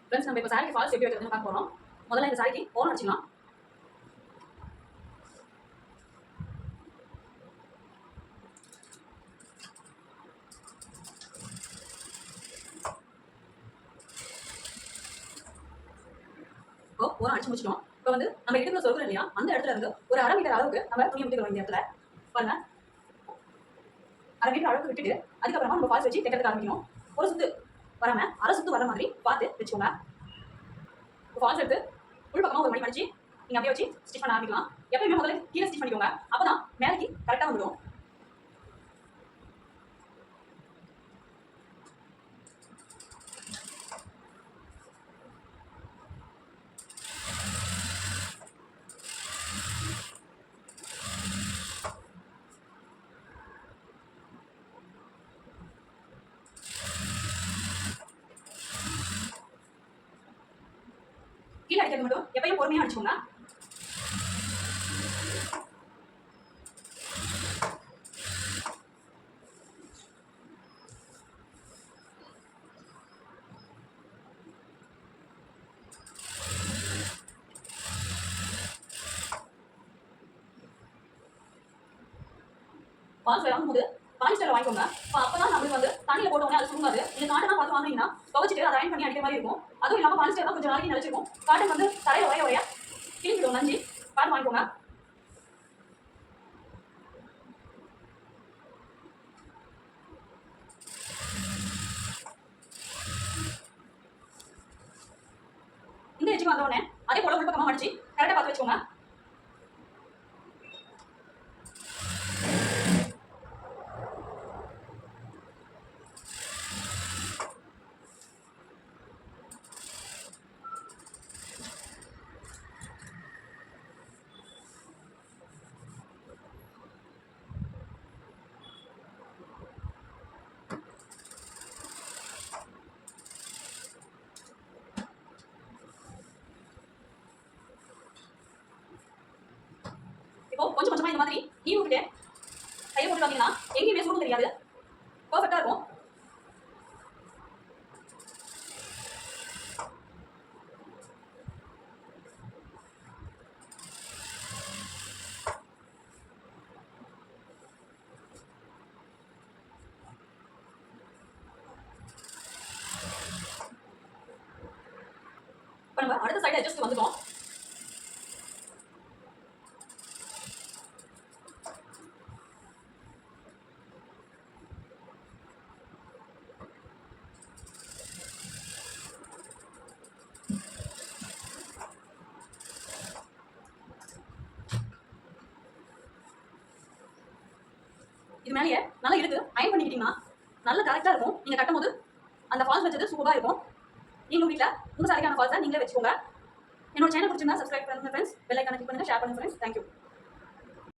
Friends நம்ம இப்போ சாரிக்கு ஃபால்ஸ் எப்படி வைக்கிறதுன்னு பார்க்க போகிறோம். முதல்ல இந்த சாரிக்கு ஓரம் அடிச்சிக்கலாம். இப்போ ஓரம் அடிச்சு முடிச்சிட்டோம். இப்போ வந்து நம்ம இடுப்புல சொருக்குறோம் இல்லையா, அந்த இடத்துல இருந்து ஒரு 1/2 மீட்டர் அளவுக்கு நம்ம துணியை விட்டுக்கிறோம். இந்த இடத்துல பாருங்க, 1/2 மீட்டர் அளவுக்கு விட்டுட்டு அதுக்கப்புறமா நம்ம ஃபால்ஸ் வச்சு தைக்கிறதுக்கு ஆரம்பிக்கணும். ஒரு சுத்து வராம அரை சுத்து வர மாதிரி பார்த்து வச்சுக்கோங்க. ஃபால்ஸ் எடுத்து உள் பக்கமா ஒரு மணி மடிச்சு நீங்க அப்படியே வச்சு ஸ்டிச் பண்ண ஆரம்பிக்கலாம். எப்பயுமே முதல்ல கீழே ஸ்டிச் பண்ணிக்கோங்க, அப்பதான் மேலைக்கு கரெக்டா வந்துடும். கீழே அடிக்கிறது மட்டும் எப்பயும் பொறுமையா அடிச்சுக்கோங்க. ஃபால்ஸ் வாங்கும்போது பாலிஸ்டர் வாங்கிக்கோங்க. அப்பதான் நம்மளுக்கு வந்து தண்ணியில போட்டோன்னே அது சுருங்காது. நீங்க காட்டனா பார்த்து வாங்கினீங்கன்னா துவைச்சிட்டு அதை அயன் பண்ணி அடிக்கிற மாதிரி இருக்கும். அதுவும் இல்லாமல் பாலிஸ்டர் தான் கொஞ்சம் நாளைக்கு நினைச்சிருக்கும். காட்டன் வந்து தரையை உரைய கிழிஞ்சிடும். நஞ்சு பார்த்து வாங்கிக்கோங்க. இந்த எச்சுக்கு வந்தோடனே அதே போல உள் பக்கமா மடிச்சு கரெக்டாக பார்த்து வச்சுக்கோங்க. இப்போ கொஞ்சம் கொஞ்சமா இந்த மாதிரி நீ விட்டுட்டு கையை போட்டு பார்த்தீங்கன்னா எங்கேயுமே சுருங்க தெரியாது, பர்ஃபெக்டா இருக்கும். இப்போ நம்ம அடுத்த சைடு அட்ஜஸ்ட் வந்துட்டோம். இது மேலேயே நல்லா இழுத்து அயன் பண்ணிக்கிட்டீங்கன்னா நல்லா கரெக்டாக இருக்கும். நீங்கள் கட்டும் போது அந்த ஃபால்ஸ் வச்சது சூப்பராக இருக்கும். நீங்கள் வீட்டில் உங்கள் சாரிக்கான ஃபால்ஸை நீங்களே வச்சுக்கோங்க. என்னோட சேனல் பிடிச்சிருந்தா சப்ஸ்கிரைப் பண்ணுங்க ஃப்ரெண்ட்ஸ். பெல் ஐக்கானை கிளிக் பண்ணுங்க, ஷேர் பண்ணுங்க ஃப்ரெண்ட்ஸ். தேங்க்யூ.